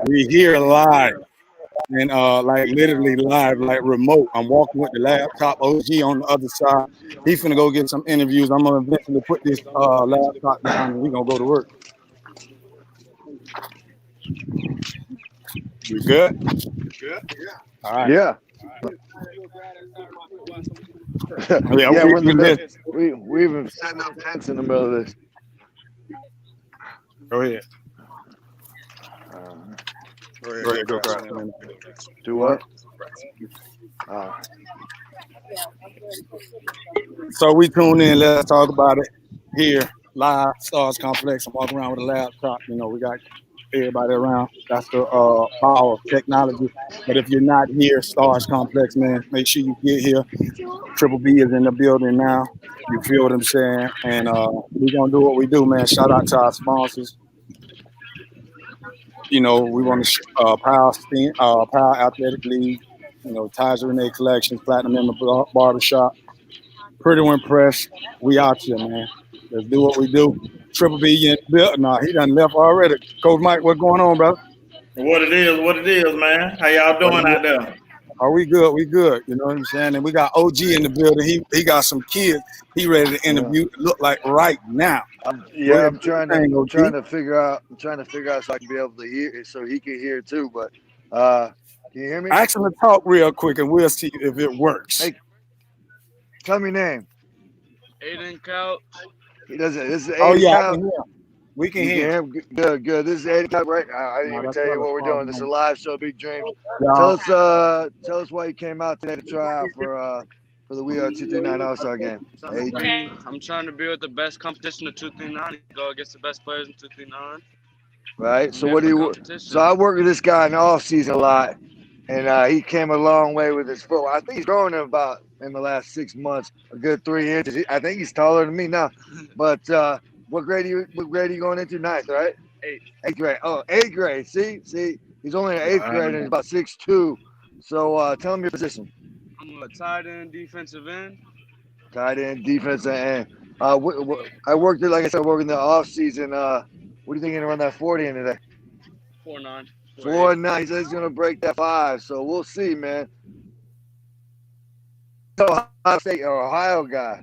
We here live and like literally live, like remote. I'm walking with the laptop. OG on the other side. He's finna go get some interviews. I'm gonna eventually put this laptop down and we gonna go to work. You good? All right. Yeah. Yeah, Yeah, we're in the we middle. listen. We've been setting up tents in the middle of this. Go ahead. Uh, Go ahead. Go grab some. do All right. what? Uh, So we tune in. Let's talk about it here live. Stars Complex. I'm walking around with a laptop. You know, we got everybody around. That's the power of technology. But if you're not here, Stars Complex, man, make sure you get here. Triple B is in the building now. You feel what I'm saying? And we're gonna do what we do, man. Shout out to our sponsors. You know, we want to Power Athletic League. You know, Tizer Renee Collections, Platinum in the Barbershop. Pretty impressed. We out here, man. Let's do what we do. Triple B in the building. Nah, he done left already. Coach Mike, what's going on, brother? What it is, man. How y'all doing out there? Are we good? We good. You know what I'm saying? And we got OG in the building. He got some kids. He ready to yeah. interview. Look like right now. Go Yeah, ahead, do your thing, I'm trying OG. to figure out. I'm trying to figure out so I can be able to hear, so he can hear too. But can you hear me? Ask him to talk real quick, and we'll see if it works. Hey, tell me your name. Aiden Couch. He doesn't. This is Oh Aiden yeah, I Couch. can hear him. We can You can hear him. hear him. Good. This is Aiden Couch, right? I didn't No, even that's tell you brother what we're Paul, doing. This is a man. live show, Big Dreams. Y'all, Tell us why you came out today to try out for the WeAre 239 All-Star game. Hey, I'm trying to be with the best competition of 239. Go against the best players in 239. right? I'm So here what do for you? So competition. I work with this guy in the off season a lot, and he came a long way with his foot. I think he's growing in the last 6 months, a good 3 inches. I think he's taller than me now. But what grade are you going into? Ninth, right? Eighth grade. Oh, eighth grade. See, he's only in eighth grade and he's about 6'2". So tell him your position. I'm a tight end, defensive end. Tight end, defensive end. I worked it, like I said, working the off season. What do you think you're gonna run that 40 in today? 4'9", 4'8". 4'9". He says he's gonna break that 5. So we'll see, man. Ohio State or Ohio guy.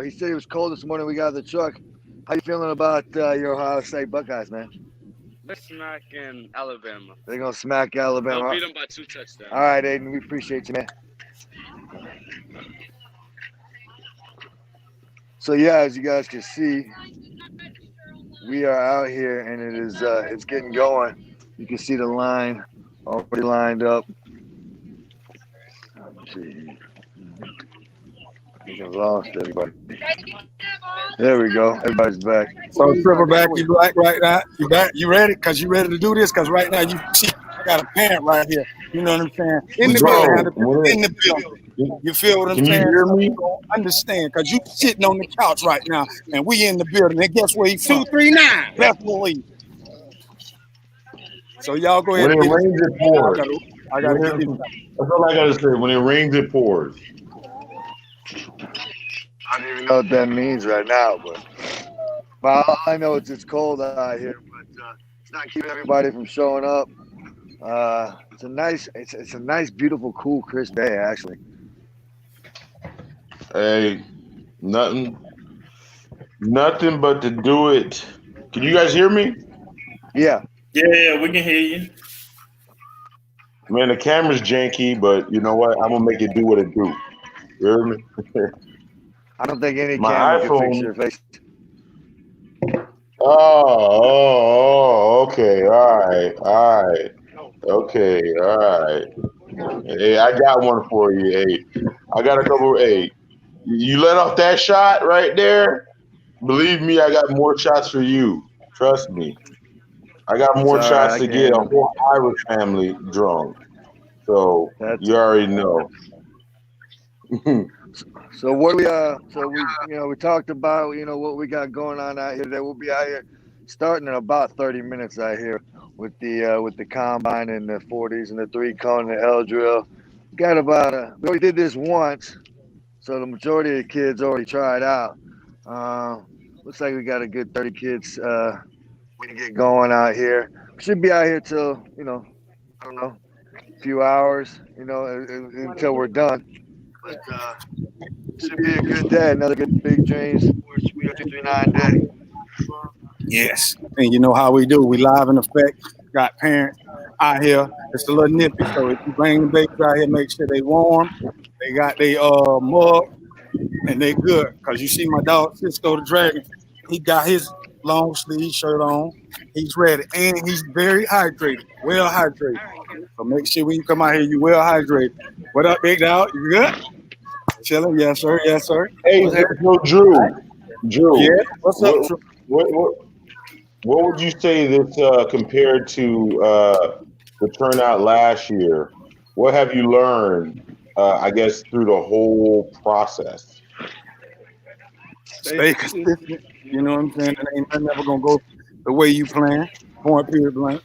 He said it was cold this morning. We got the truck. How you feeling about your Ohio State Buckeyes, man? They're smacking Alabama. They're gonna smack They'll Alabama. beat them by 2 touchdowns. All right, Aiden. We appreciate you, man. So yeah, as you guys can see, we are out here, and it is it's getting going. You can see the line already lined up. Let's see. I think I lost everybody. There we go. Everybody's back. so triple back, you black right now. You back? You ready? Cause you ready to do this? Cause right now you see, I got a parent right here. You know what I'm saying? In the building, Bro, have the people in the building. You feel what I'm can you saying? hear So me? you don't understand, cause you sitting on the couch right now, and we in the building. And guess what? He's 239. Best believe. So y'all go ahead When and it get it. rains, it pours. I gotta get this. That's all I gotta say. When it rains, it pours. I don't even know what that means right now, but all I know is it's cold out here, but it's not keeping everybody from showing up. It's a nice, beautiful, cool, crisp day actually. Hey, nothing but to do it. Can you guys hear me? Yeah, Yeah, we can hear you. Man, the camera's janky, but you know what? I'm gonna make it do what it do. You hear me? I don't think any My camera can fix iPhone. your face. Okay, all right, okay, all right. Hey, I got one for you. Hey, I got a couple. Hey, you let off that shot right there. Believe me, I got more shots for you. Trust me. I got It's more all right. shots I to can get a handle whole Irish family drunk. So that. you already know. So what we talked about what we got going on out here today. We'll be out here starting in about 30 minutes out here with the combine and the 40s and the 3-cone and the L drill. Got about we already did this once, so the majority of the kids already tried out. Looks like we got a good 30 kids we can get going out here. should be out here till I don't know, a few hours, until we're done. But should be a good day. Another good Big Dreams Sports We Are 239 day. Yes. And you know how we do. We live in effect. Got parents out here. It's a little nippy. So if you bring the babies out here, make sure they warm. They got their mug and they good. Cause you see my dog Cisco the Dragon. He got his long sleeve shirt on. He's ready. And he's very hydrated. Well hydrated. So make sure when you come out here, you well hydrated. What up, big dog? You good? Chilling? Yes, sir. Yes, sir. Hey, What's so Drew, yeah. What's up? what would you say this compared to the turnout last year? What have you learned? I guess through the whole process. Stay consistent. You know what I'm saying? It ain't nothing ever gonna go the way you plan. Point period blank.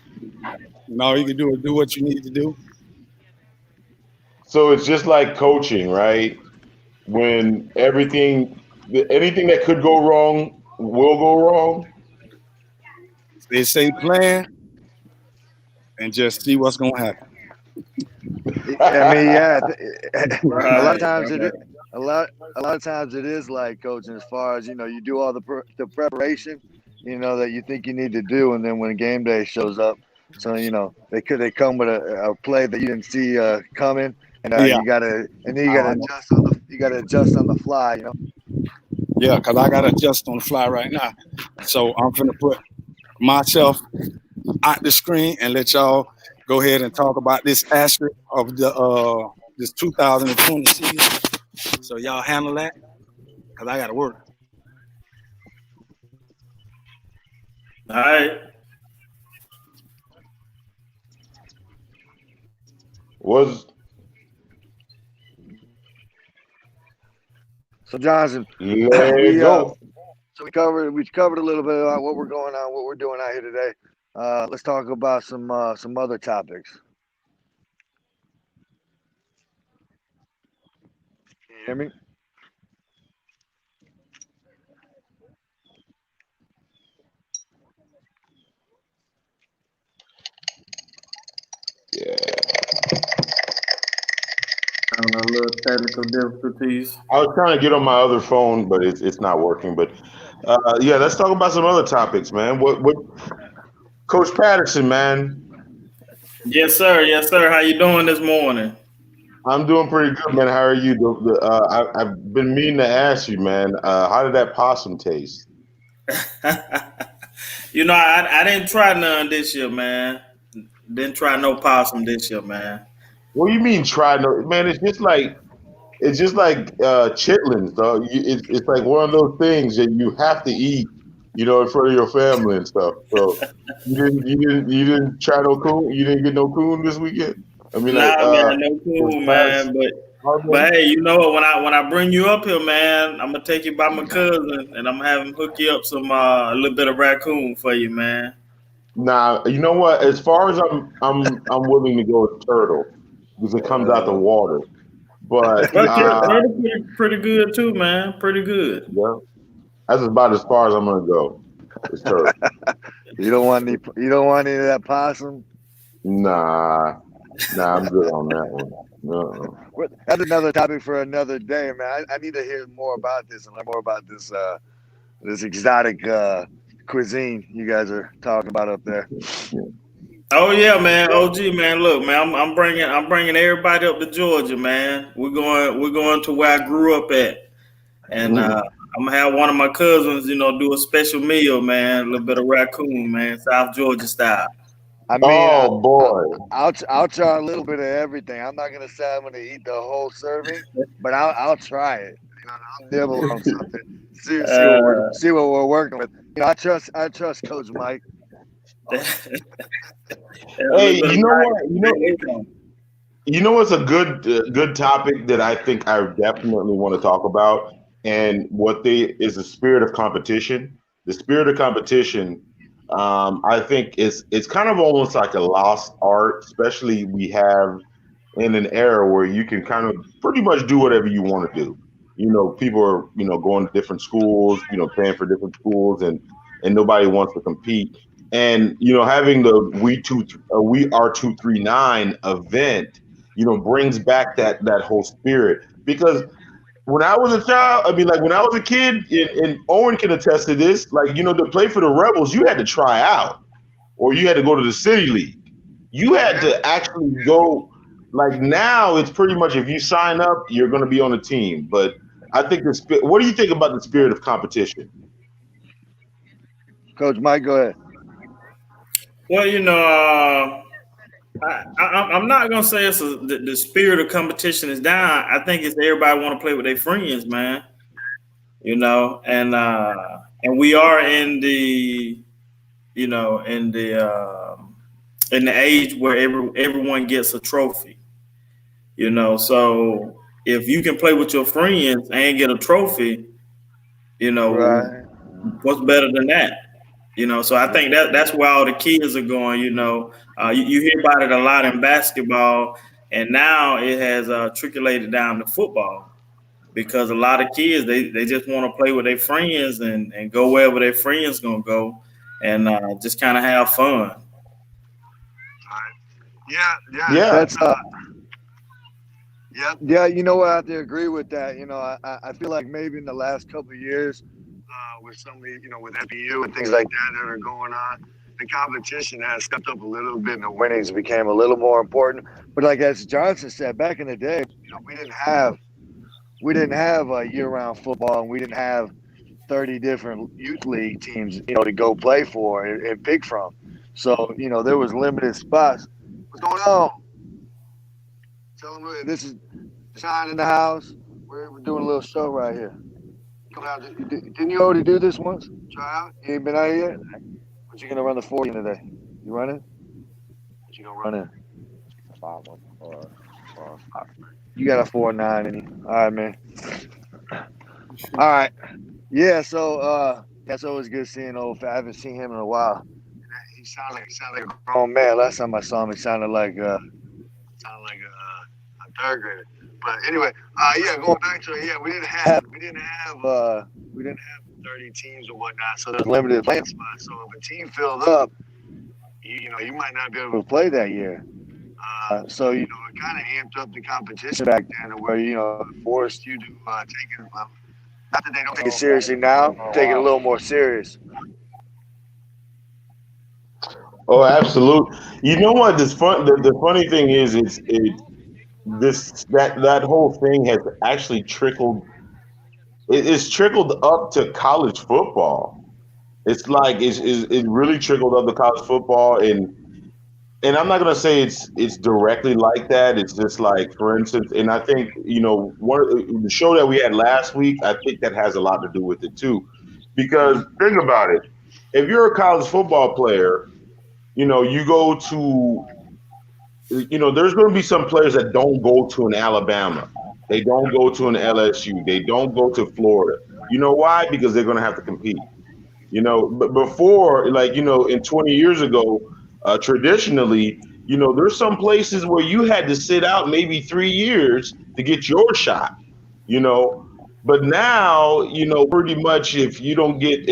And all you can do is do what you need to do. So it's just like coaching, right? When anything that could go wrong will go wrong. They say plan and just see what's gonna happen. I mean, yeah. A lot of Right. times a lot of times it is like coaching, as far as you do all the preparation, that you think you need to do, and then when game day shows up, so they come with a play that you didn't see coming, and Yeah. you gotta adjust on the fly. Yeah, because I gotta adjust on the fly right now. So I'm gonna put myself out the screen and let y'all go ahead and talk about this aspect of the this 2020 season. So y'all handle that because I gotta work. All right. Was So Johnson, let we go. so we covered a little bit about what we're doing out here today. Let's talk about some other topics. Can you hear me? Yeah, A little technical difficulties. I was trying to get on my other phone, but it's not working. But yeah, let's talk about some other topics, man. What Coach Patterson, man? Yes, sir. Yes, sir. How you doing this morning? I'm doing pretty good, man. How are you? I've been meaning to ask you, man. How did that possum taste? I didn't try none this year, man. Didn't try no possum this year, man. What do you mean try no, man? It's just like chitlins, dog. It's like one of those things that you have to eat, in front of your family and stuff. So you didn't try no coon. You didn't get no coon this weekend. I mean, like Nah, man, no was cool, Pat's man. But husband? hey, you know what? When I bring you up here, man, I'm gonna take you by my cousin, and I'm gonna have him hook you up some a little bit of raccoon for you, man. Nah, you know what? As far as I'm willing to go with turtle because it comes out the water. But But turtle pretty good too, man. Pretty good. yeah, that's about as far as I'm gonna go. It's turtle. You don't want any of that possum. Nah, I'm good on that one. That's another topic for another day, man. I need to hear more about this and learn more about this exotic cuisine you guys are talking about up there. Oh yeah, man. OG, man. Look, man. I'm bringing everybody up to Georgia, man. We're going to where I grew up at, and I'm gonna have one of my cousins, do a special meal, man. A little bit of raccoon, man, South Georgia style. I mean, Oh boy. I'll try a little bit of everything. I'm not gonna say I'm gonna eat the whole serving, but I'll try it. I'll nibble on something. See what we're working with. I trust Coach Mike. Hey, you know what? You know what's a good topic that I think I definitely want to talk about, and is the spirit of competition. The spirit of competition, I think it's kind of almost like a lost art, especially we have in an era where you can kind of pretty much do whatever you want to do. People are going to different schools, paying for different schools, and nobody wants to compete. and having the WeAre 239 event, brings back that whole spirit. Because when I was a child, I mean, like when I was a kid, and Owen can attest to this, like to play for the Rebels, you had to try out, or you had to go to the city league. You had to actually go. Like now, it's pretty much if you sign up, you're going to be on a team. But I think what do you think about the spirit of competition? Coach Mike, go ahead. Well, I'm not gonna say the spirit of competition is down. I think it's everybody want to play with their friends, man. And we are in the in the age where everyone gets a trophy. So if you can play with your friends and get a trophy, Right. what's better than that? So I think that's where all the kids are going. You hear about it a lot in basketball, and now it has trickulated down to football because a lot of kids they just want to play with their friends and go wherever their friends gonna go, and just kind of have fun. Yeah. That's yeah. You know what? I have to agree with that. I feel like maybe in the last couple of years, with somebody, with FBU and things like that are going on, the competition has stepped up a little bit, and the winnings became a little more important. But like as Johnson said, back in the day, we didn't have year-round football, and we didn't have 30 different youth league teams, to go play for and pick from. So there was limited spots. What's going on? Tell them this is Shine in the house. We're doing a little show right here. Come out. Didn't you already do this once? Try out? You ain't been out here yet? What you gonna run the 40 today? You running? What you gonna run in? 5-1 or 5. You got a 4.9 in you. All right, man. All right. Yeah. So that's always good seeing old. I haven't seen him in a while. He sounds like a grown man. Last time I saw him, he sounded like a third grader. But anyway, going back to it. Yeah, we didn't have 30 teams or whatnot, so there's limited playing spots. So if a team filled up, you might not be able to play that year. So it kind of amped up the competition back then, to where it forced you to take it. Not that they don't take it seriously now, take it a little more serious. Oh, absolutely. You know what? The funny thing is, that whole thing has actually trickled. It's trickled up to college football. It's like it really trickled up to college football, and I'm not gonna say it's directly like that. It's just like, for instance, and I think the show that we had last week, I think that has a lot to do with it too, because think about it. If you're a college football player, you go to, there's going to be some players that don't go to an Alabama. They don't go to an LSU. They don't go to Florida. You know why? Because they're going to have to compete. But before, in 20 years ago, traditionally, there's some places where you had to sit out maybe 3 years to get your shot, But now, pretty much if you don't get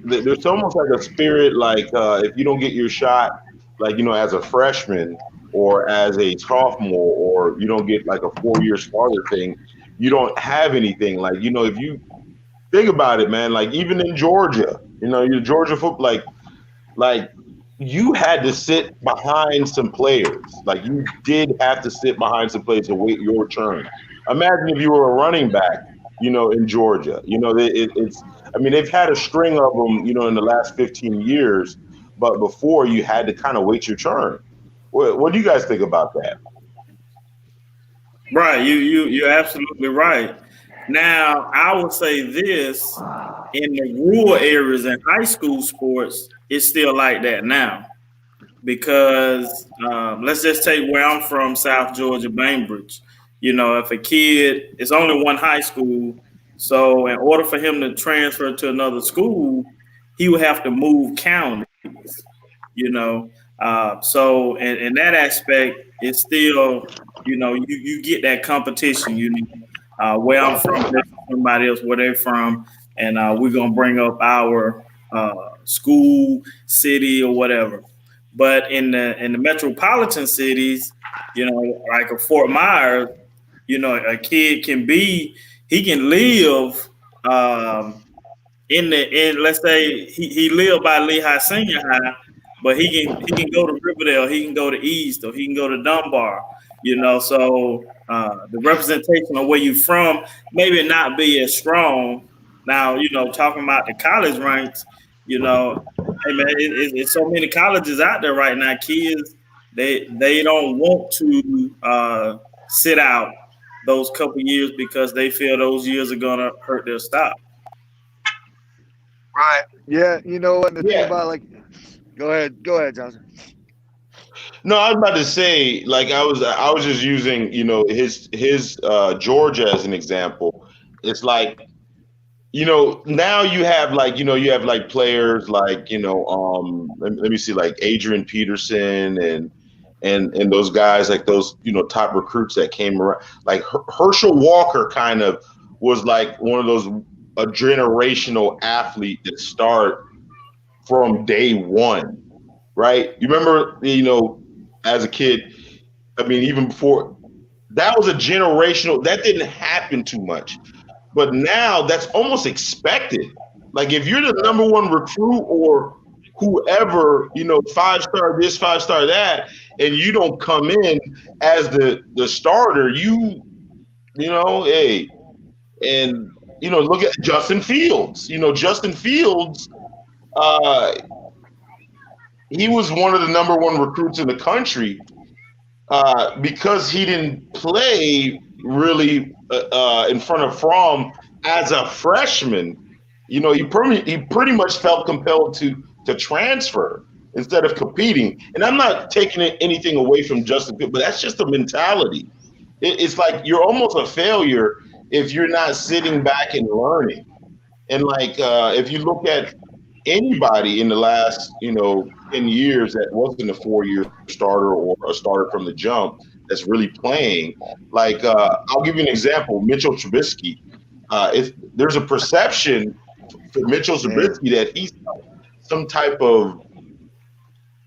there's almost like a spirit, like if you don't get your shot, like, as a freshman or as a sophomore, or you don't get like a 4-year starter thing, you don't have anything. Like, if you think about it, man, like even in Georgia, your Georgia football, like you had to sit behind some players. Like you did have to sit behind some players to wait your turn. Imagine if you were a running back, in Georgia. They've had a string of them, in the last 15 years, but before you had to kind of wait your turn. What do you guys think about that? Right, you're absolutely right. Now, I would say this: in the rural areas and high school sports, it's still like that now. Because let's just take where I'm from, South Georgia, Bainbridge. If a kid, it's only one high school, so in order for him to transfer to another school, he would have to move counties. So in that aspect, it's still, you get that competition. Where I'm from, there's somebody else where they're from, and we're gonna bring up our school, city, or whatever. But in the metropolitan cities, like a Fort Myers, a kid he can live in let's say he lived by Lehigh Senior High, but he can go to Riverdale, he can go to East, or he can go to Dunbar. So the representation of where you from maybe not be as strong. Now, talking about the college ranks, hey man, it's so many colleges out there right now. Kids, they don't want to sit out those couple years because they feel those years are gonna hurt their stock. Right. Yeah. You know what? The thing Yeah. about go ahead, Johnson. No, I was about to say, like I was just using, his Georgia as an example. It's like, now you have like, players like, let me see, like Adrian Peterson and those guys, like those, top recruits that came around. Like Herschel Walker kind of was like one of those, a generational athlete that start from day one, right? You remember, as a kid, I mean, even before that was a generational, that didn't happen too much. But now that's almost expected. Like if you're the number one recruit or whoever, 5-star this, 5-star that, and you don't come in as the starter, hey, and look at Justin Fields. Justin Fields, uh, he was one of the number one recruits in the country because he didn't play really in front of Fromm as a freshman. He pretty much felt compelled to transfer instead of competing. And I'm not taking anything away from Justin Fields, but that's just a mentality. It's like you're almost a failure if you're not sitting back and learning. And like if you look at anybody in the last 10 years that wasn't a 4-year starter or a starter from the jump that's really playing, like I'll give you an example. Mitchell Trubisky. If there's a perception for Mitchell Trubisky that he's some type of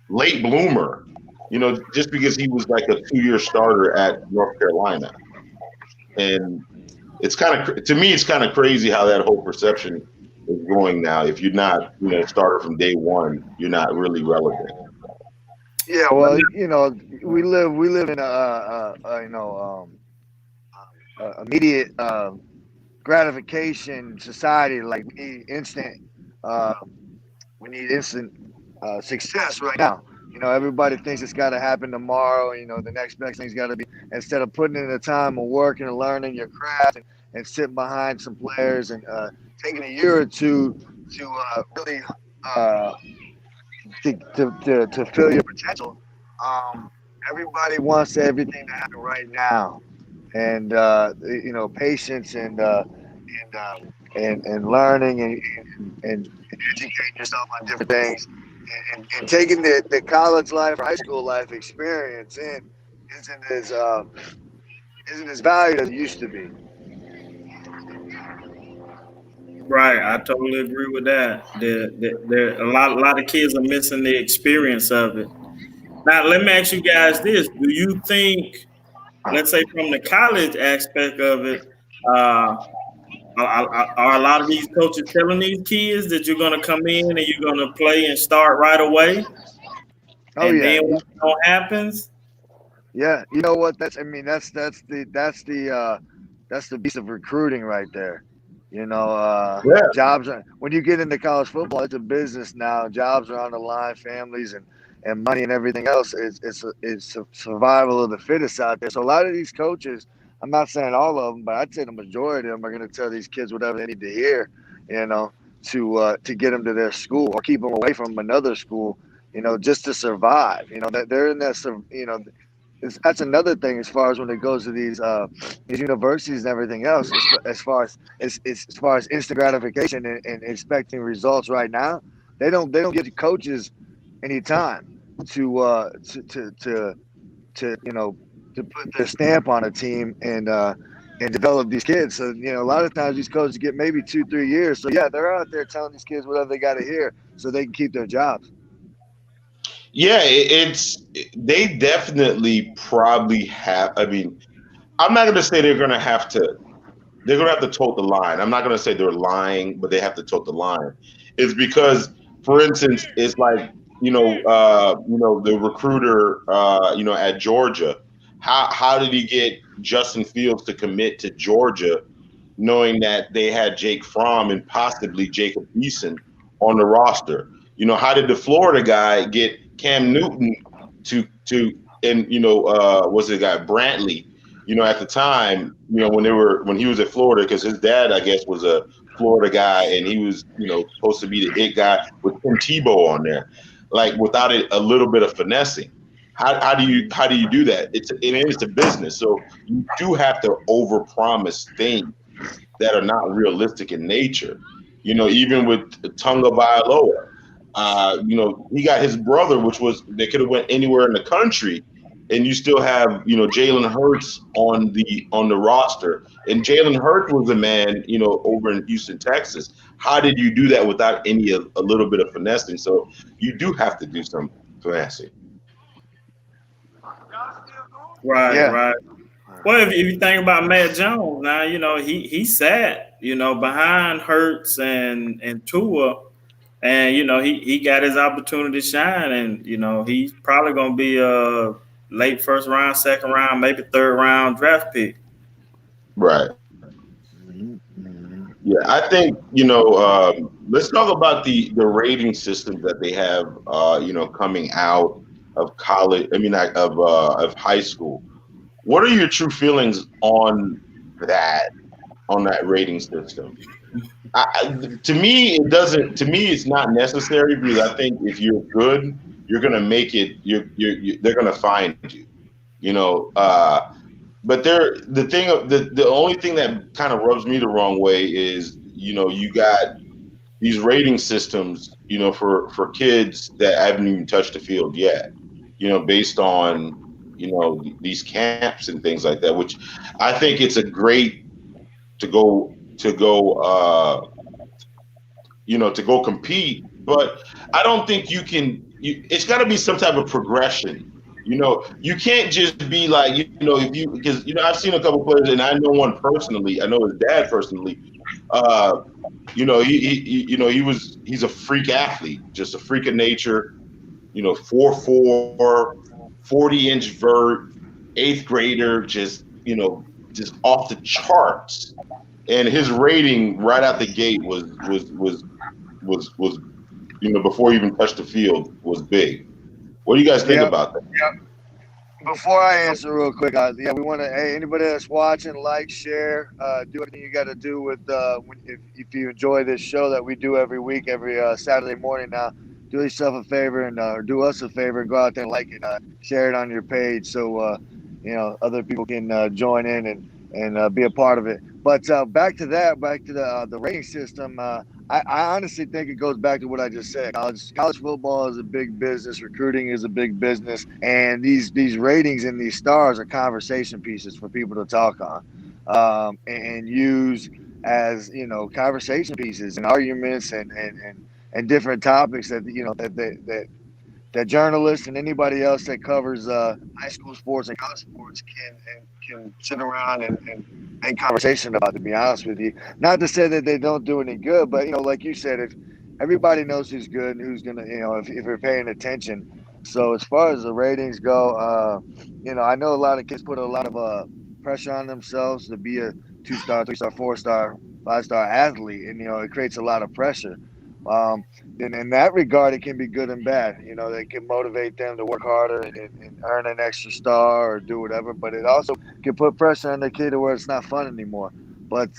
late bloomer, just because he was like a 2-year starter at North Carolina. And it's to me, it's kind of crazy how that whole perception is going now. If you're not, starter from day one, you're not really relevant. Yeah, well, we live in immediate gratification society. Like we need instant success right now. Everybody thinks it's got to happen tomorrow. The next best thing's got to be, instead of putting in the time of working and learning your craft and sitting behind some players and taking a year or two to really to fill your potential. Everybody wants everything to happen right now, and patience and learning and educating yourself on different things and taking the college life or high school life experience isn't as valued as it used to be. Right, I totally agree with that. A lot of kids are missing the experience of it. Now, let me ask you guys this: do you think, let's say, from the college aspect of it, are a lot of these coaches telling these kids that you're going to come in and you're going to play and start right away, and then what happens? Yeah, you know what? That's the beast of recruiting right there. Jobs when you get into college football, it's a business now. Jobs are on the line, families and money and everything else. It's survival of the fittest out there. So a lot of these coaches, I'm not saying all of them, but I'd say the majority of them are going to tell these kids whatever they need to hear, to get them to their school or keep them away from another school, just to survive. That they're in that, that's another thing as far as when it goes to these universities and everything else. As far as instant gratification and expecting results right now, they don't give the coaches any time to put their stamp on a team and and develop these kids. So, a lot of times these coaches get maybe 2-3 years. So yeah, they're out there telling these kids whatever they got to hear so they can keep their jobs. Yeah, they definitely probably have. I mean, I'm not going to say they're going to have to. They're going to have to tote the line. I'm not going to say they're lying, but they have to tote the line. It's because, for instance, it's like the recruiter, at Georgia. How did he get Justin Fields to commit to Georgia, knowing that they had Jake Fromm and possibly Jacob Eason on the roster? How did the Florida guy get Cam Newton to and was it guy Brantley? At the time, when he was at Florida, because his dad, I guess, was a Florida guy, and he was, supposed to be the it guy with Tim Tebow on there, like without a little bit of finessing. How do you do that? It's a business, so you do have to overpromise things that are not realistic in nature. Even with Tunga Bailoa, he got his brother, which was they could have went anywhere in the country, and you still have Jalen Hurts on the roster, and Jalen Hurts was a man over in Houston, Texas. How did you do that without a little bit of finessing? So you do have to do some finessing. Right, Yeah. right. Well, if you think about Matt Jones now, he sat, behind Hurts and Tua, and he got his opportunity to shine, and he's probably gonna be a late first round, second round, maybe third round draft pick. Right. Yeah, I think let's talk about the rating systems that they have coming out of college. I mean, of high school. What are your true feelings on that rating system? To me, it doesn't. To me, it's not necessary because I think if you're good, you're gonna make it. They're gonna find you. But the only thing that kind of rubs me the wrong way is you got these rating systems for kids that haven't even touched the field yet. Based on these camps and things like that, which I think it's a great to go compete, but I don't think you can. It's got to be some type of progression. You can't just be like if you because I've seen a couple players and I know one personally. I know his dad personally. He's a freak athlete, just a freak of nature. 4'4", 40-inch vert, eighth grader, just off the charts. And his rating right out the gate was before he even touched the field was big. What do you guys think about that? Yep. Before I answer real quick, we want to, hey, anybody that's watching, like, share, do everything you got to do with, if you enjoy this show that we do every week, every Saturday morning now, do yourself a favor and do us a favor and go out there and like it, share it on your page so, other people can join in and be a part of it. But back to the rating system, I honestly think it goes back to what I just said. College football is a big business. Recruiting is a big business, and these ratings and these stars are conversation pieces for people to talk on, and use as conversation pieces and arguments and different topics that journalists and anybody else that covers high school sports and college sports can sit around and make conversation about, to be honest with you. Not to say that they don't do any good, but, like you said, if everybody knows who's good and who's going to, if you're paying attention. So as far as the ratings go, I know a lot of kids put a lot of pressure on themselves to be a 2-star, 3-star, 4-star, 5-star athlete. And, it creates a lot of pressure. And in that regard, it can be good and bad. They can motivate them to work harder and earn an extra star or do whatever. But it also can put pressure on the kid to where it's not fun anymore. But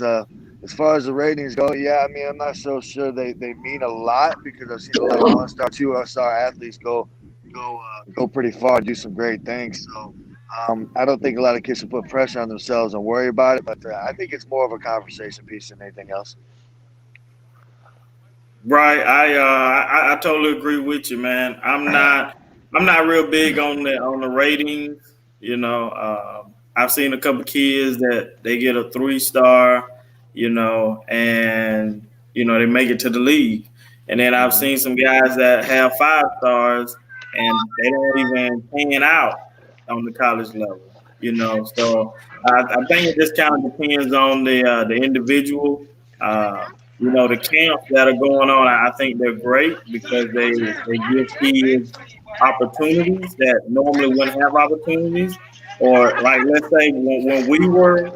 as far as the ratings go, I'm not so sure they mean a lot because I've seen a lot of 1-star, 2-star athletes go pretty far, do some great things. So I don't think a lot of kids should put pressure on themselves and worry about it. But I think it's more of a conversation piece than anything else. Right. I totally agree with you, man. I'm not real big on the ratings. I've seen a couple kids that they get a 3-star, and they make it to the league. And then I've seen some guys that have 5 stars and they don't even pan out on the college level. So I think it just kind of depends on the individual. The camps that are going on, I think they're great because they give kids opportunities that normally wouldn't have opportunities. Or like let's say when we were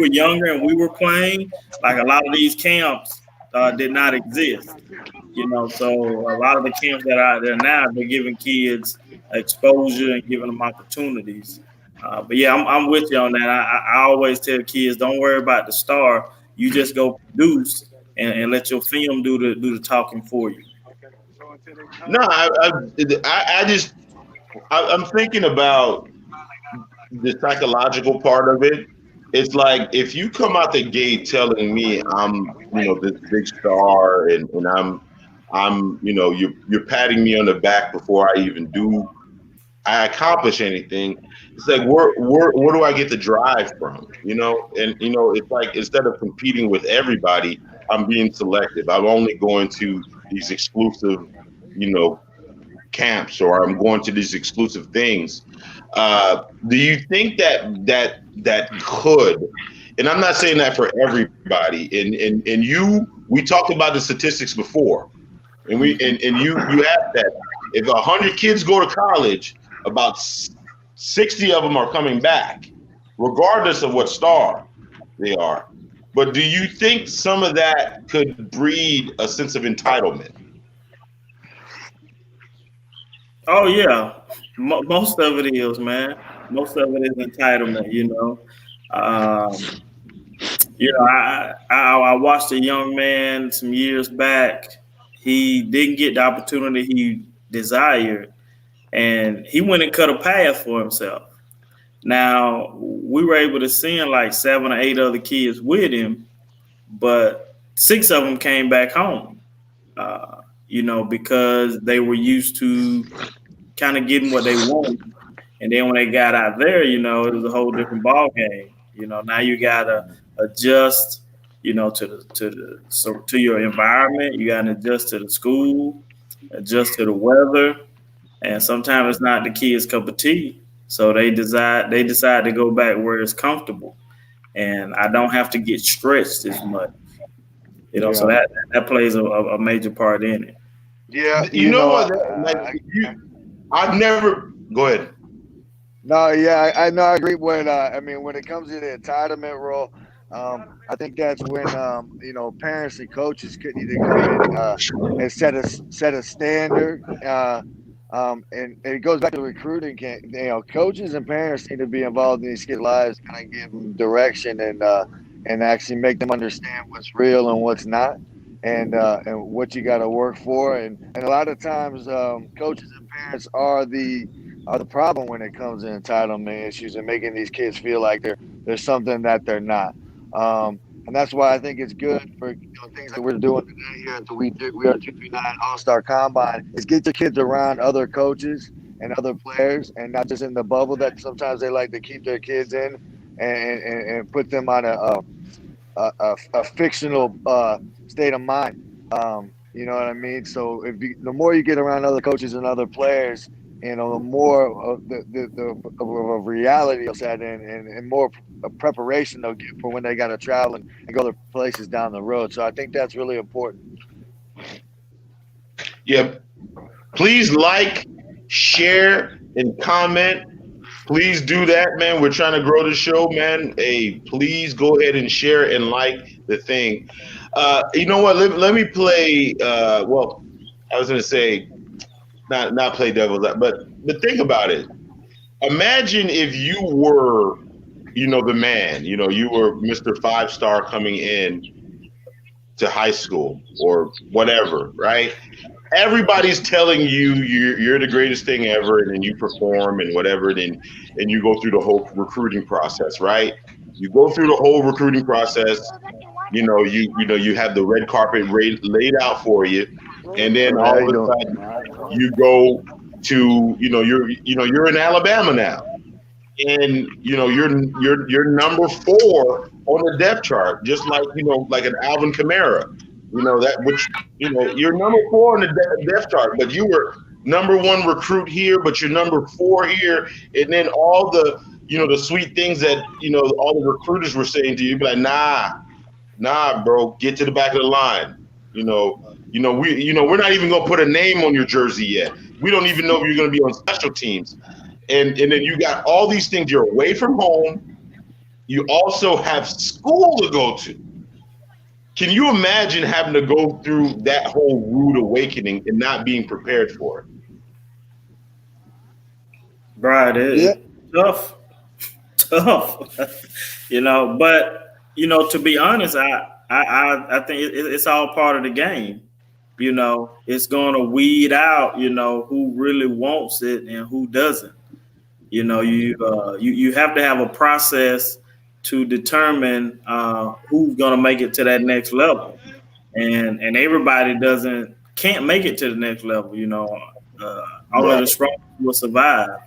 younger and we were playing, like a lot of these camps did not exist. So a lot of the camps that are out there now, they're giving kids exposure and giving them opportunities. But yeah, I'm with you on that. I always tell kids, don't worry about the star. You just go produce and let your film do the talking for you. No, I'm thinking about the psychological part of it. It's like if you come out the gate telling me I'm, this big star and I'm, you're patting me on the back before I accomplish anything. It's like where do I get the drive from? And it's like instead of competing with everybody, I'm being selective. I'm only going to these exclusive, camps, or I'm going to these exclusive things. Do you think that could? And I'm not saying that for everybody. And we talked about the statistics before, and you asked that if 100 kids go to college, about 60 of them are coming back, regardless of what star they are. But do you think some of that could breed a sense of entitlement? Oh yeah, most of it is, man. Most of it is entitlement. I watched a young man some years back. He didn't get the opportunity he desired, and he went and cut a path for himself. Now we were able to send like 7 or 8 other kids with him, but 6 of them came back home. Because they were used to kind of getting what they wanted. And then when they got out there, it was a whole different ball game. Now you gotta adjust, to your environment. You gotta adjust to the school, adjust to the weather, and sometimes it's not the kids' cup of tea. So they decide to go back where it's comfortable, and I don't have to get stretched as much. So that plays a major part in it. Yeah, you know what? I've never. Go ahead. No, yeah, I know. I agree with. When it comes to the entitlement role, I think that's when parents and coaches could need to come in and set a standard. And it goes back to recruiting. Coaches and parents need to be involved in these kids' lives, kind of give them direction and actually make them understand what's real and what's not, and what you got to work for. And a lot of times, coaches and parents are the problem when it comes to entitlement issues and making these kids feel like they're something that they're not. And that's why I think it's good for things that we're doing today here at the WeAre 239 All-Star Combine is get your kids around other coaches and other players, and not just in the bubble that sometimes they like to keep their kids in, and put them on a fictional state of mind. You know what I mean? So the more you get around other coaches and other players, the more of the reality will set in, and more preparation they'll get for when they got to travel and go to places down the road. So I think that's really important. Yeah. Please like, share, and comment. Please do that, man. We're trying to grow the show, man. Hey, please go ahead and share and like the thing. You know what? Let me play. I was going to say, not play devil's, but think about it. Imagine if you were, the man. You were Mr. 5-star coming in to high school or whatever, right? Everybody's telling you you're the greatest thing ever, and then you perform and whatever, and you go through the whole recruiting process, right? You go through the whole recruiting process. You have the red carpet laid out for you, and then all of a sudden you go to you're in Alabama now, and you're number 4 on the depth chart, just like like an Alvin Kamara, that which you're number 4 on the depth chart, but you were number 1 recruit here, but you're number 4 here, and then all the the sweet things that all the recruiters were saying to you, you'd be like, nah, bro, get to the back of the line. We're not even gonna put a name on your jersey yet. We don't even know if you're gonna be on special teams. And then you got all these things. You're away from home. You also have school to go to. Can you imagine having to go through that whole rude awakening and not being prepared for it? Right, it's tough, tough. But to be honest, I think it's all part of the game. It's going to weed out who really wants it and who doesn't. You have to have a process to determine who's going to make it to that next level, and everybody can't make it to the next level. Only the strong will survive.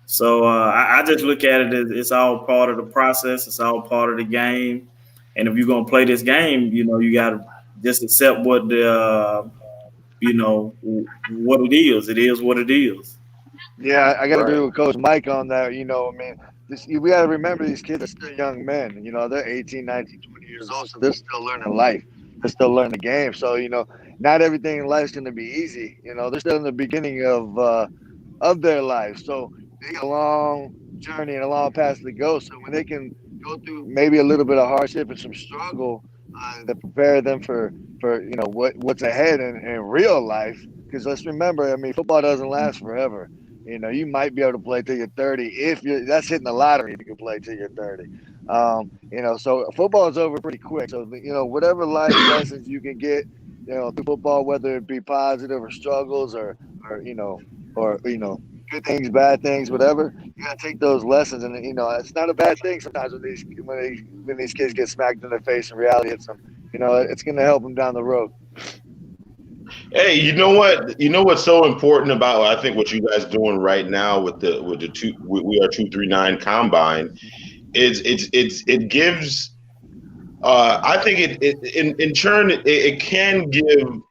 So I just look at it as it's all part of the process. It's all part of the game. And if you're gonna play this game, you got to just accept what what it is. It is what it is. Yeah, I got to agree with Coach Mike on that. We got to remember these kids are still young men. They're 18, 19, 20 years old, so they're still learning life. They're still learning the game. So, not everything in life's going to be easy. They're still in the beginning of their life. So they got a long journey and a long path to go. So when they can go through maybe a little bit of hardship and some struggle to prepare them for what's ahead in real life. Because let's remember, football doesn't last forever. You might be able to play till you're 30 if that's hitting the lottery if you can play till you're 30. So football is over pretty quick. So whatever life lessons you can get, through football, whether it be positive or struggles or good things, bad things, whatever, you gotta take those lessons. And it's not a bad thing sometimes when these kids get smacked in the face and reality hits them. It's gonna help them down the road. Hey, you know what? You know what's so important about I think what you guys doing right now with the WeAre 239 combine is it gives I think it in turn it can give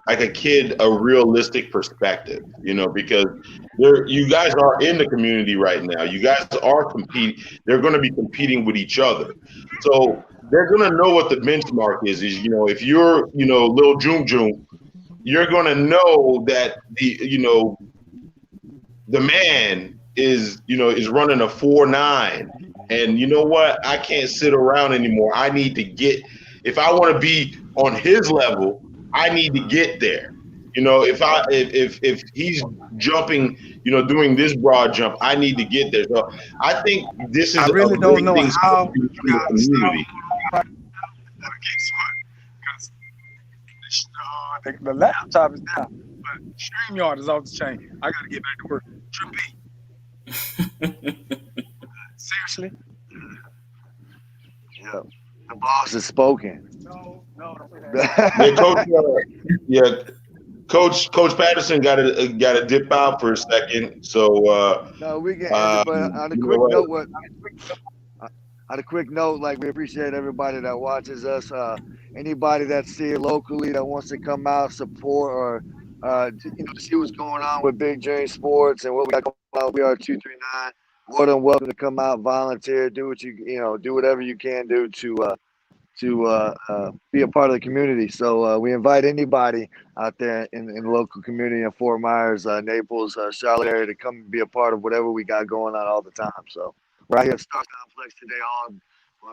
like a kid a realistic perspective, because you guys are in the community right now. You guys are competing. They're going to be competing with each other. So they're going to know what the benchmark is, if you're, Lil Joom Joom, you're going to know that the man is running a 4.9. And you know what? I can't sit around anymore. I need to if I want to be on his level, I need to get there. If he's jumping, doing this broad jump, I need to get there. So I think this is I really don't know how you guys community. The laptop is down, but StreamYard is off the chain. I got to get back to work. Trip B. Seriously? Yeah. The boss has spoken. No. Coach Patterson got to dip out for a second. So no, we can. But on a quick note, like we appreciate everybody that watches us. Anybody that's here locally that wants to come out, support, or to see what's going on with Big Dream Sports and what we got going on. We are 239. More than welcome to come out, volunteer, do what do whatever you can do to be a part of the community. So we invite anybody out there in the local community in Fort Myers, Naples, Charlotte area to come be a part of whatever we got going on all the time. So we're out here at Star Complex today,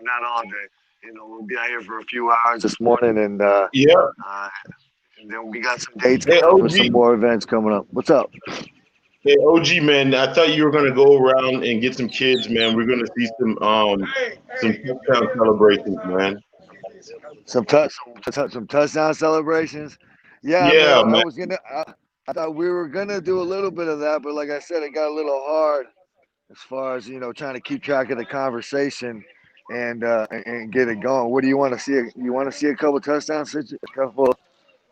not all day. We'll be out here for a few hours this morning, and and then we got some dates for some more events coming up. What's up? Hey, OG, man, I thought you were going to go around and get some kids, man. We're going to see some touchdown celebrations, man. Some touchdown celebrations. Yeah, man. I thought we were gonna do a little bit of that, but like I said, it got a little hard as far as trying to keep track of the conversation and get it going. What do you want to see? You want to see a couple touchdowns, a couple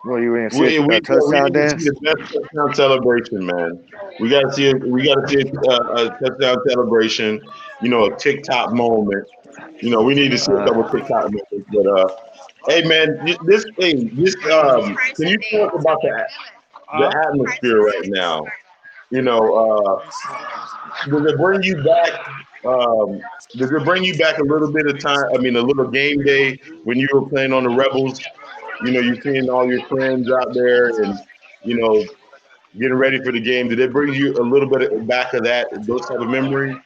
Well, you didn't see We a we touchdown need to see dance? the best touchdown celebration, man. We got to see it. We got to see a touchdown celebration. You know, a TikTok moment. You know, we need to see a couple TikTok moments. But hey, man, can you talk about the Huh? atmosphere right now? You know, does it bring you back? Does it bring you back a little bit of time? I mean, a little game day when you were playing on the Rebels. You know, you're seeing all your friends out there, and you know, getting ready for the game. Did it bring you a little bit back of those type of memories?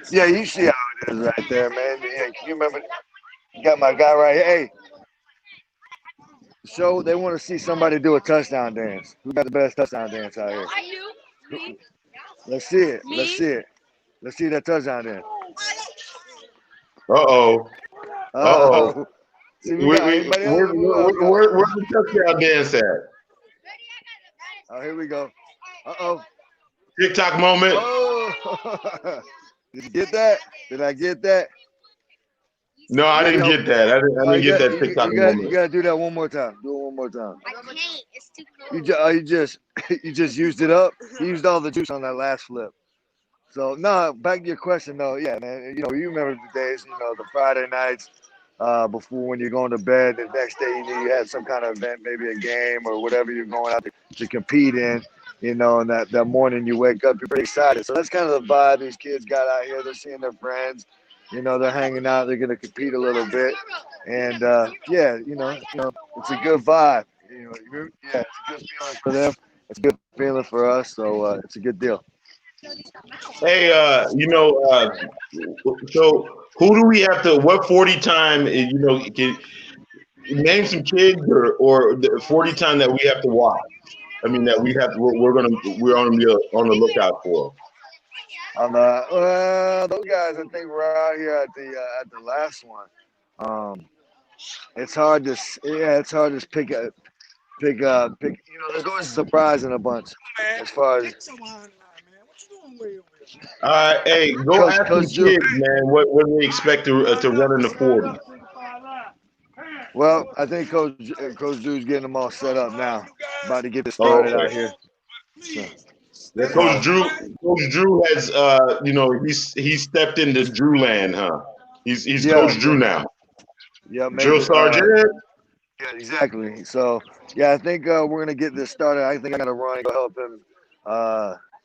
Yeah, you see how it is right there, man. Yeah, you remember? You got my guy right here. Hey, so they want to see somebody do a touchdown dance. Who got the best touchdown dance out here? Let's see it. Let's see it. Let's see that touchdown dance. Uh oh. Uh oh. Oh, see, we got anybody else? Who else got? Where's the touchdown dance at? Oh, here we go. Uh-oh. TikTok moment. Oh. Did you get that? Did I get that? No, I didn't get that. I Oh, didn't get that TikTok you moment. got to do that one more time. Do it one more time. I can't. It's too cold. You just used it up. You used all the juice on that last flip. So no, back to your question though. Yeah, man. You know, you remember the days. You know, the Friday nights before when you're going to bed. The next day, you knew you had some kind of event, maybe a game or whatever you're going out to compete in. You know, and that morning you wake up, you're pretty excited. So that's kind of the vibe these kids got out here. They're seeing their friends. You know, they're hanging out. They're going to compete a little bit, and yeah, it's a good vibe. You know, yeah, it's a good feeling for them. It's a good feeling for us. So it's a good deal. Hey, so who do we have to? What 40 time? You know, can name some kids or the 40 time that we have to watch. I mean, that we have. We're on the lookout for. Those guys, I think we're out here at the last one. Um, it's hard to pick. You know, there's always a surprise in a bunch as far as Hey, go Coach ask some Coach Drew. kids, man. What they expect to run in the 40. Well, I think Coach Drew's getting them all set up now, about to get this Oh, started out okay. here. So, Yeah, Coach Drew has he's stepped into Drew land, huh? He's yeah, Coach Drew now. yeah, Drill maybe. Sergeant. Yeah, exactly. So, yeah, I think we're gonna get this started. I think I'm gonna run and go help him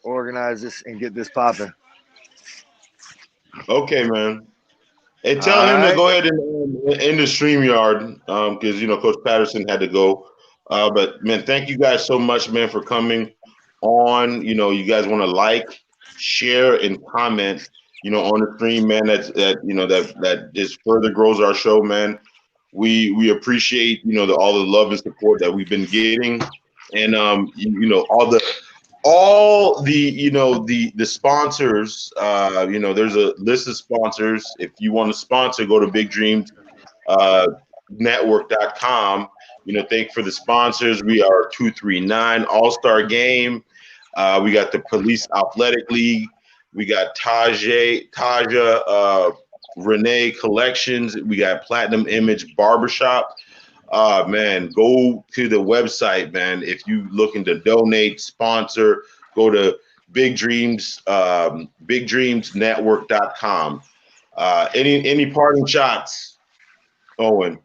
organize this and get this popping. Okay, man. Hey, All tell him to right. go ahead and in the StreamYard, because Coach Patterson had to go. But man, thank you guys so much, man, for coming on. You guys want to like, share, and comment. On the stream, man. That just further grows our show, man. We appreciate all the love and support that we've been getting, and all the sponsors. There's a list of sponsors. If you want to sponsor, go to bigdreamsnetwork.com. Thank for the sponsors. We are 239 All-Star Game. We got the Police Athletic League. We got Taja Renee Collections. We got Platinum Image Barbershop. Man, go to the website, man. If you looking to donate, sponsor, go to bigdreamsnetwork.com. Any parting shots, Owen?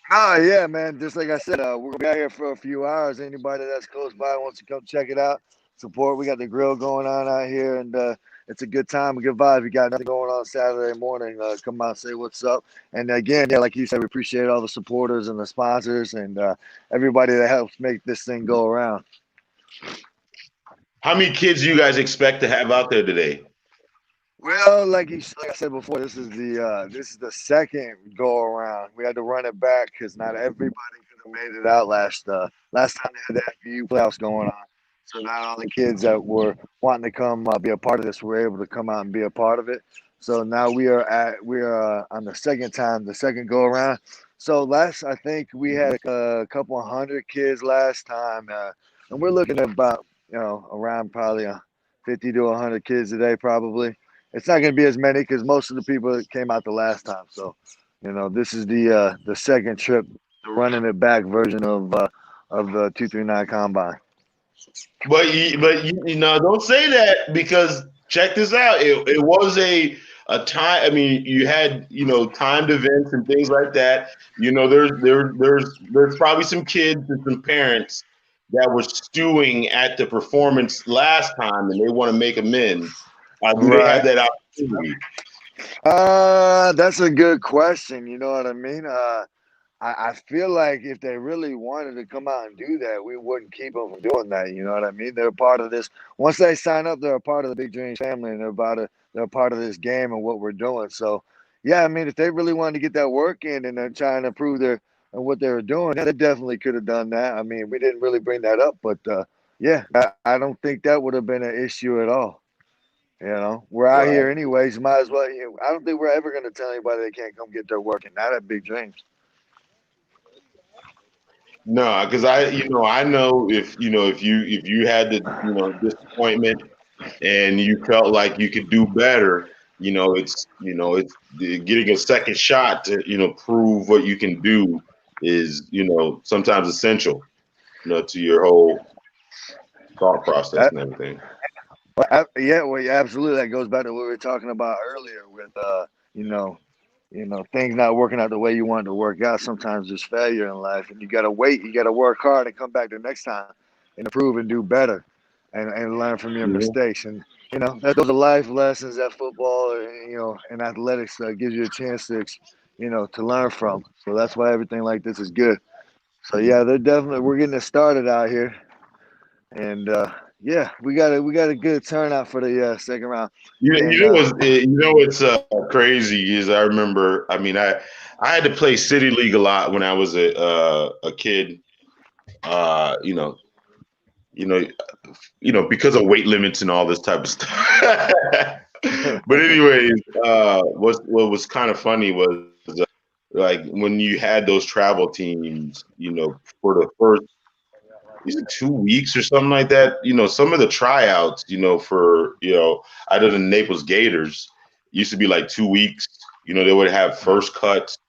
Yeah, man. Just like I said, we're gonna be out here for a few hours. Anybody that's close by wants to come check it out, support. We got the grill going on out here, and it's a good time, a good vibe. We got nothing going on Saturday morning. Come out, say what's up. And again, yeah, like you said, we appreciate all the supporters and the sponsors and everybody that helps make this thing go around. How many kids do you guys expect to have out there today? Well, like I said before, this is the second go around. We had to run it back because not everybody could have made it out last time they had the FBU playoffs going on. So not all the kids that were wanting to come be a part of this were able to come out and be a part of it. So now we are on the second go around. So I think we had a couple hundred kids last time, and we're looking at about around probably 50 to 100 kids today probably. It's not going to be as many because most of the people came out the last time. So, this is the second trip, the running it back version of of the 239 combine. But you know, don't say that because check this out. It was a time. I mean, you had timed events and things like that. You know, there's probably some kids and some parents that were stewing at the performance last time and they want to make amends. Do they have Right. that opportunity? That's a good question. You know what I mean? I feel like if they really wanted to come out and do that, we wouldn't keep them from doing that. You know what I mean? They're a part of this. Once they sign up, they're a part of the Big Dreams family, and they're a part of this game and what we're doing. So, yeah, I mean, if they really wanted to get that work in and they're trying to prove their and what they were doing, yeah, they definitely could have done that. I mean, we didn't really bring that up, but yeah, I don't think that would have been an issue at all. You know, we're out Right. here anyways. Might as well. I don't think we're ever going to tell anybody they can't come get their work, and not at Big Dreams. No, because I know if you had the disappointment and you felt like you could do better, it's getting a second shot to prove what you can do is sometimes essential to your whole thought process and everything. Yeah, well, yeah, absolutely. That goes back to what we were talking about earlier with, you know, things not working out the way you want it to work out. Sometimes there's failure in life, and you got to wait. You got to work hard and come back the next time and improve and do better, and learn from your Mhm. mistakes. And those are life lessons that football, and athletics gives you a chance to, to learn from. So that's why everything like this is good. So yeah, we're getting it started out here. And yeah, we got a good turnout for the second round. You, And you know what's crazy is I remember. I mean, I had to play city league a lot when I was a kid. Uh, you know, you know, because of weight limits and all this type of stuff. But anyways, what was kind of funny was like when you had those travel teams, for the first is it 2 weeks or something like that? Some of the tryouts, for either the Naples Gators used to be like 2 weeks. They would have first cuts,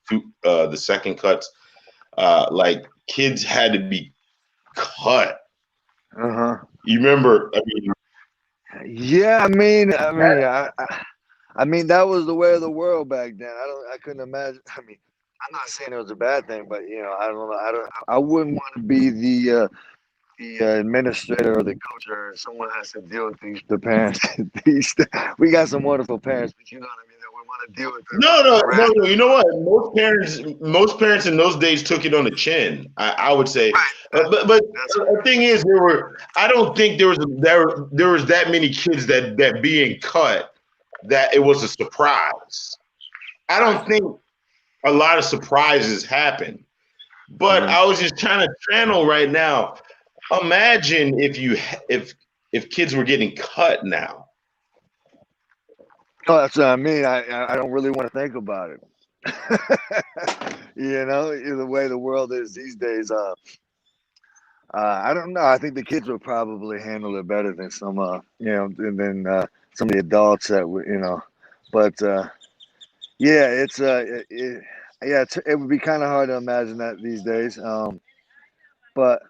the second cuts. Like kids had to be cut. You remember? I mean, yeah, I mean that was the way of the world back then. I couldn't imagine. I mean, I'm not saying it was a bad thing, but I don't know. I wouldn't want to be the administrator or the coach or someone has to deal with the parents. We got some wonderful parents, but you know what I mean. That we want to deal with no, no, the no, no. You know what? Most parents in those days took it on the chin. I would say, but the thing is, I don't think there was that many kids that being cut that it was a surprise. I don't think a lot of surprises happen. But I was just trying to channel right now. Imagine if kids were getting cut now. Oh, that's what I mean. I don't really want to think about it. The way the world is these days. I don't know. I think the kids would probably handle it better than some, than some of the adults that But yeah, it would be kind of hard to imagine that these days. But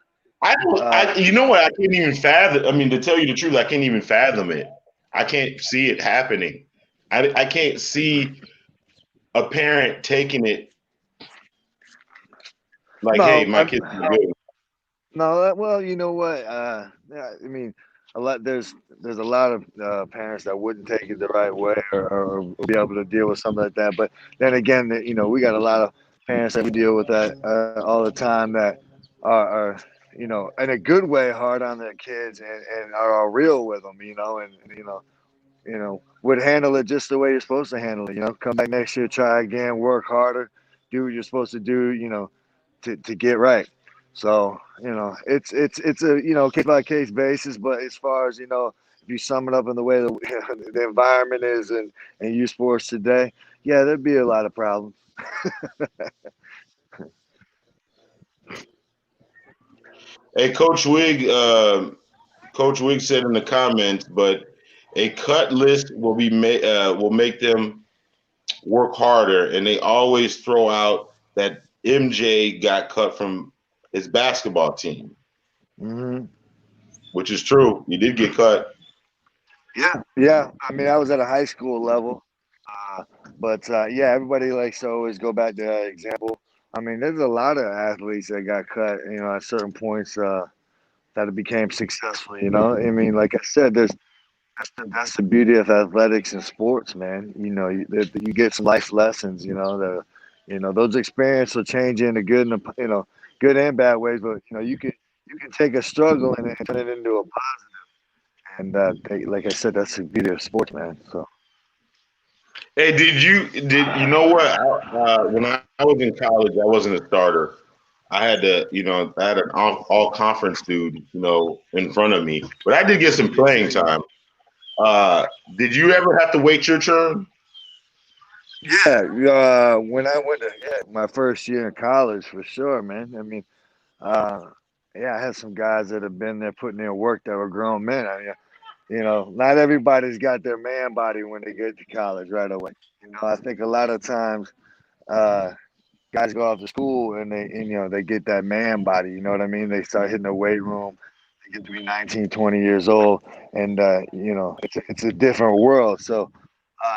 I don't. You know what? I can't even fathom. I mean, to tell you the truth, I can't even fathom it. I can't see it happening. I can't see a parent taking it like, "Hey, no, my kid's good." no. Well, you know what? Yeah, I mean, there's a lot of parents that wouldn't take it the right way or be able to deal with something like that. But then again, we got a lot of parents that we deal with that all the time that are in a good way hard on their kids and are real with them, and would handle it just the way you're supposed to handle it. Come back next year, try again, work harder, do what you're supposed to do. To get right. So it's a case by case basis. But as far as if you sum it up in the way the environment is and youth sports today, yeah, there'd be a lot of problems. Hey, Coach Wig said in the comments, but a cut list will make them work harder, and they always throw out that MJ got cut from his basketball team, Mm-hmm. which is true. You did get cut. Yeah. I mean, I was at a high school level, uh, but yeah, everybody likes to always go back to that example. I mean, there's a lot of athletes that got cut, at certain points that it became successful. I mean, like I said, that's the beauty of athletics and sports, man. You get some life lessons. Those experiences will change you in the good and good and bad ways. But you can take a struggle and turn it into a and like I said, that's the beauty of sports, man. So Hey, did you know what? When I was in college, I wasn't a starter. I had an all conference dude, in front of me, but I did get some playing time. Uh, did you ever have to wait your turn? yeah, when I went to my first year in college, for sure, man. I mean, uh, yeah, I had some guys that have been there putting in work that were grown men. I mean, not everybody's got their man body when they get to college right away. I think a lot of times uh, guys go off to school and they get that man body. You know what I mean? They start hitting the weight room. They get to be 19, 20 years old, and it's a different world. So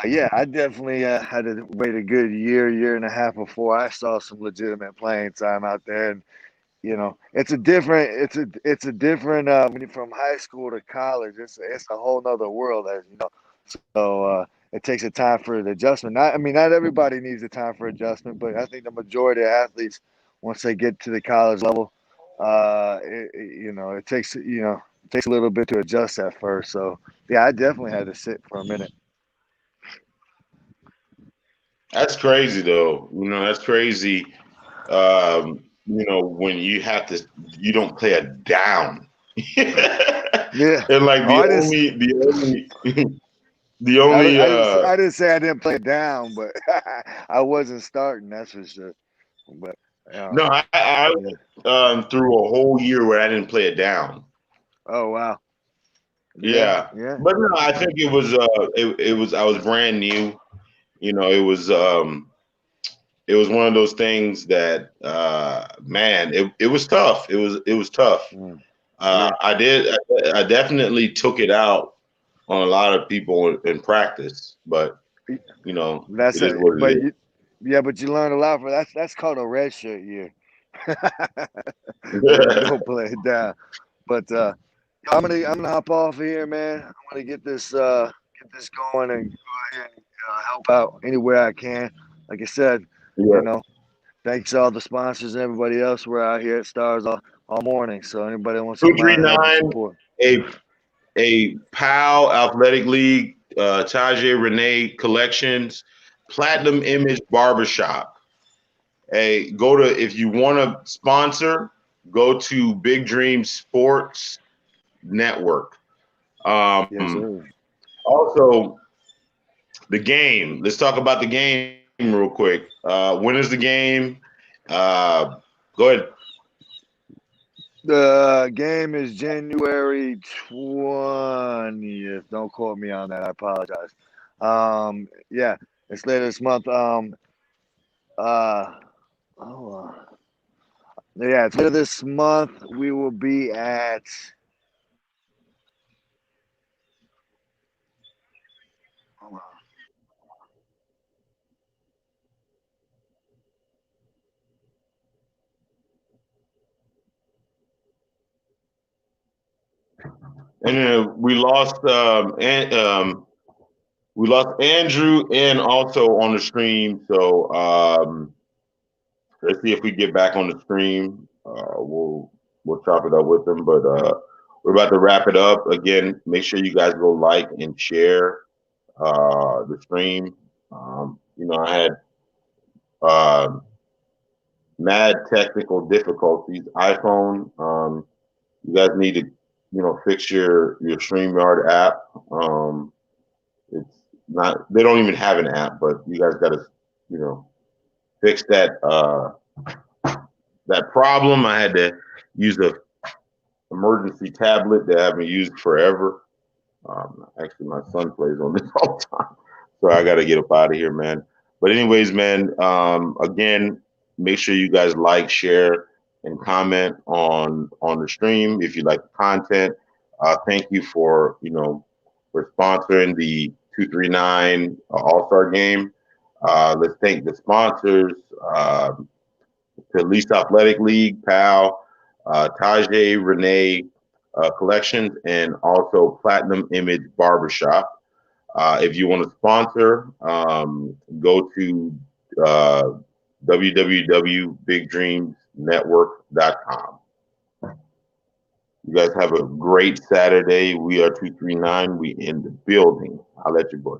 yeah, I definitely had to wait a good year and a half before I saw some legitimate playing time out there. And it's a different when you're from high school to college. It's a whole nother world, as you know. So it takes a time for the adjustment. Not everybody needs a time for adjustment, but I think the majority of athletes, once they get to the college level, it takes a little bit to adjust at first. So yeah, I definitely had to sit for a minute. That's crazy, though. That's crazy. When you don't play a down, Yeah. and like Oh, the I just only, the only, the I, only. I didn't I didn't say I didn't play it down, but I wasn't starting. That's for sure. But No, I yeah. through a whole year where I didn't play it down. Oh wow. Yeah. Yeah, Yeah. but no, I think it was I was brand new. It was one of those things that man, it was tough. It was tough. Mm, yeah. I definitely took it out on a lot of people in practice, but That's it is a what it but is. you yeah, but you learn a lot from that's called a red shirt year. When you don't play it down. But I'm gonna hop off of here, man. I'm gonna get this going and go ahead and help out anywhere I can. Like I said, Yeah. you know, thanks to all the sponsors and everybody else. We're out here at Stars all morning. So anybody wants to Two come three out and help and nine support. a PAL Athletic League Tajay Renee Collections Platinum Image Barbershop. Go to if you want to sponsor, go to Big Dream Sports Network. Yes, Um, sir. Also, the game. Let's talk about the game real quick. When is the game? Go ahead. The game is January 20th. Don't quote me on that. I apologize. Yeah, it's later this month. Uh, oh, yeah, it's later this month. We will be at. And then we lost Andrew and also on the stream. So let's see if we get back on the stream. We'll chop it up with them. But we're about to wrap it up. Again, make sure you guys go like and share the stream. I had uh, mad technical difficulties. iPhone, you guys need to fix your StreamYard app. It's not, they don't even have an app, but you guys got to fix that problem. I had to use the emergency tablet that I haven't used forever. Actually, my son plays on this all the time, so I got to get up out of here, man. But anyways, man, again, make sure you guys like, share, and comment on the stream if you like the content. Thank you for for sponsoring the 239 All-Star Game. Let's thank the sponsors: the Least Athletic League, PAL, Tajay Renee Collections, and also Platinum Image Barbershop. If you want to sponsor, go to www.bigdreamsnetwork.com. You guys have a great Saturday. We are 239. We in the building. I'll let you boy.